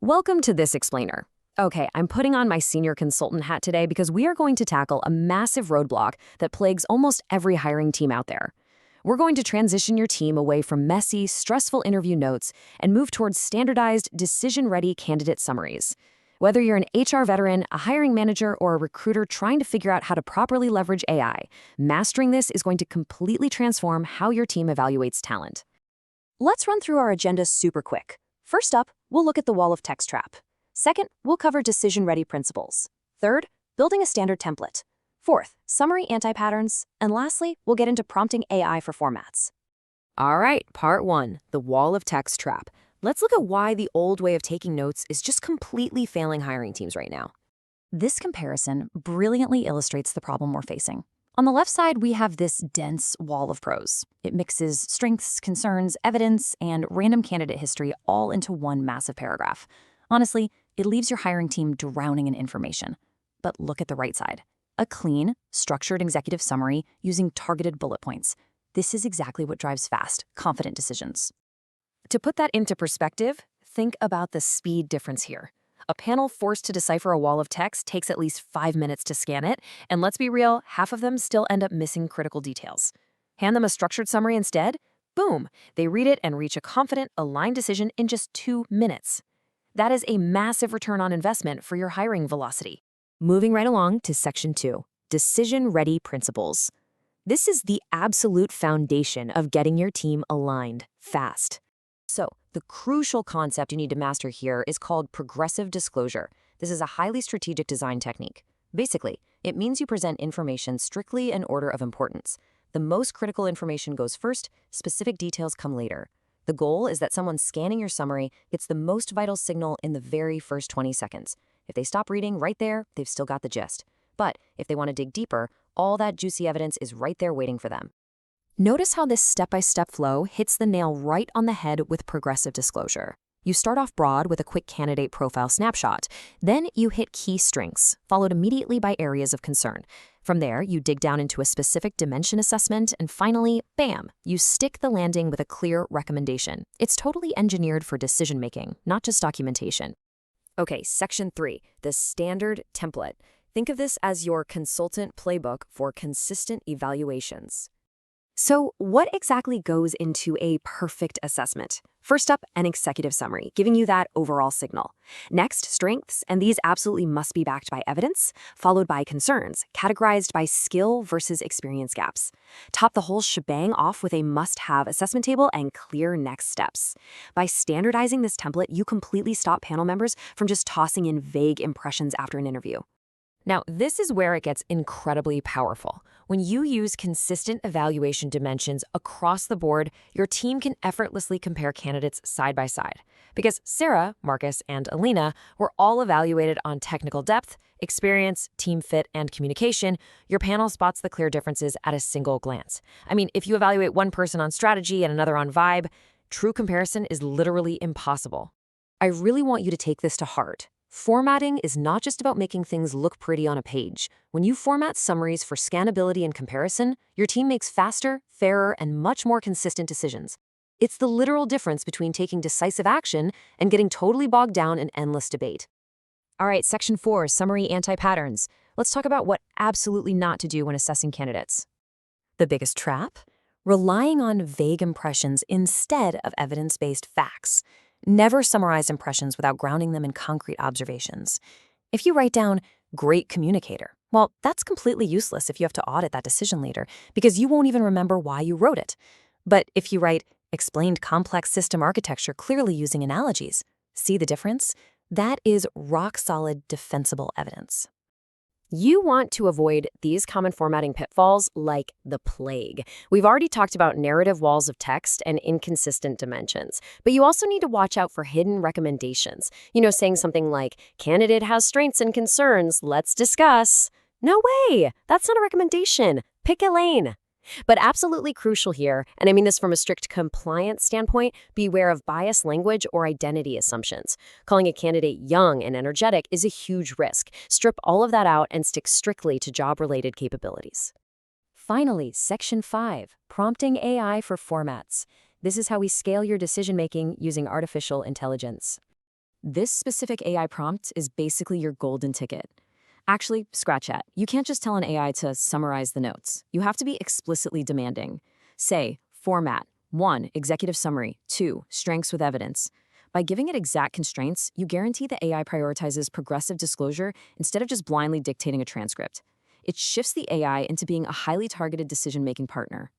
Welcome to this explainer. Okay, I'm putting on my senior consultant hat today because we are going to tackle a massive roadblock that plagues almost every hiring team out there. We're going to transition your team away from messy, stressful interview notes and move towards standardized, decision-ready candidate summaries. Whether you're an HR veteran, a hiring manager, or a recruiter trying to figure out how to properly leverage AI, mastering this is going to completely transform how your team evaluates talent. Let's run through our agenda super quick. First up, we'll look at the wall of text trap. Second, we'll cover decision-ready principles. Third, building a standard template. Fourth, summary anti-patterns. And lastly, we'll get into prompting AI for formats. All right, part one, the wall of text trap. Let's look at why the old way of taking notes is just completely failing hiring teams right now. This comparison brilliantly illustrates the problem we're facing. On the left side, we have this dense wall of prose. It mixes strengths, concerns, evidence, and random candidate history all into one massive paragraph. Honestly, it leaves your hiring team drowning in information. But look at the right side. A clean, structured executive summary using targeted bullet points. This is exactly what drives fast, confident decisions. To put that into perspective, think about the speed difference here. A panel forced to decipher a wall of text takes at least 5 minutes to scan it, and let's be real, half of them still end up missing critical details. Hand them a structured summary instead? Boom! They read it and reach a confident, aligned decision in just 2 minutes. That is a massive return on investment for your hiring velocity. Moving right along to Section 2, Decision-Ready Principles. This is the absolute foundation of getting your team aligned fast. So, the crucial concept you need to master here is called progressive disclosure. This is a highly strategic design technique. Basically, it means you present information strictly in order of importance. The most critical information goes first, specific details come later. The goal is that someone scanning your summary gets the most vital signal in the very first 20 seconds. If they stop reading right there, they've still got the gist. But if they want to dig deeper, all that juicy evidence is right there waiting for them. Notice how this step-by-step flow hits the nail right on the head with progressive disclosure. You start off broad with a quick candidate profile snapshot. Then you hit key strengths, followed immediately by areas of concern. From there, you dig down into a specific dimension assessment, and finally, bam, you stick the landing with a clear recommendation. It's totally engineered for decision-making, not just documentation. Okay, Section 3, the standard template. Think of this as your consultant playbook for consistent evaluations. So what exactly goes into a perfect assessment? First up, an executive summary, giving you that overall signal. Next, strengths, and these absolutely must be backed by evidence, followed by concerns, categorized by skill versus experience gaps. Top the whole shebang off with a must-have assessment table and clear next steps. By standardizing this template, you completely stop panel members from just tossing in vague impressions after an interview. Now, this is where it gets incredibly powerful. When you use consistent evaluation dimensions across the board, your team can effortlessly compare candidates side by side. Because Sarah, Marcus, and Alina were all evaluated on technical depth, experience, team fit, and communication, your panel spots the clear differences at a single glance. I mean, if you evaluate one person on strategy and another on vibe, true comparison is literally impossible. I really want you to take this to heart. Formatting is not just about making things look pretty on a page. When you format summaries for scannability and comparison, your team makes faster, fairer, and much more consistent decisions. It's the literal difference between taking decisive action and getting totally bogged down in endless debate. All right, Section 4, Summary Anti-Patterns. Let's talk about what absolutely not to do when assessing candidates. The biggest trap? Relying on vague impressions instead of evidence-based facts. Never summarize impressions without grounding them in concrete observations. If you write down, great communicator, well, that's completely useless if you have to audit that decision later, because you won't even remember why you wrote it. But if you write, explained complex system architecture clearly using analogies, see the difference? That is rock-solid, defensible evidence. You want to avoid these common formatting pitfalls like the plague. We've already talked about narrative walls of text and inconsistent dimensions, but you also need to watch out for hidden recommendations. Saying something like, candidate has strengths and concerns, let's discuss. No way, that's not a recommendation. Pick a lane. But absolutely crucial here, and I mean this from a strict compliance standpoint, beware of biased language or identity assumptions. Calling a candidate young and energetic is a huge risk. Strip all of that out and stick strictly to job-related capabilities. Finally, Section 5, Prompting AI for Formats. This is how we scale your decision-making using artificial intelligence. This specific AI prompt is basically your golden ticket. Actually, scratch that. You can't just tell an AI to summarize the notes. You have to be explicitly demanding. Say, format 1, executive summary, 2, strengths with evidence. By giving it exact constraints, you guarantee the AI prioritizes progressive disclosure instead of just blindly dictating a transcript. It shifts the AI into being a highly targeted decision-making partner.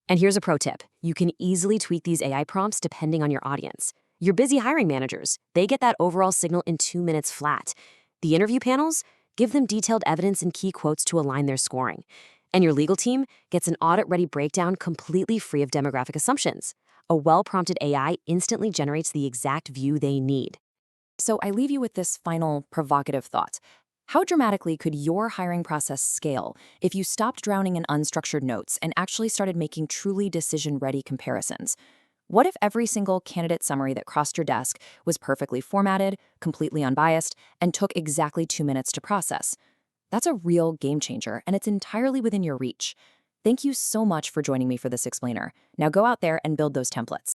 And here's a pro tip. You can easily tweak these AI prompts depending on your audience. Your busy hiring managers, they get that overall signal in 2 minutes flat. The interview panels, give them detailed evidence and key quotes to align their scoring. And your legal team gets an audit-ready breakdown completely free of demographic assumptions. A well-prompted AI instantly generates the exact view they need. So I leave you with this final provocative thought. How dramatically could your hiring process scale if you stopped drowning in unstructured notes and actually started making truly decision-ready comparisons? What if every single candidate summary that crossed your desk was perfectly formatted, completely unbiased, and took exactly 2 minutes to process? That's a real game changer, and it's entirely within your reach. Thank you so much for joining me for this explainer. Now go out there and build those templates.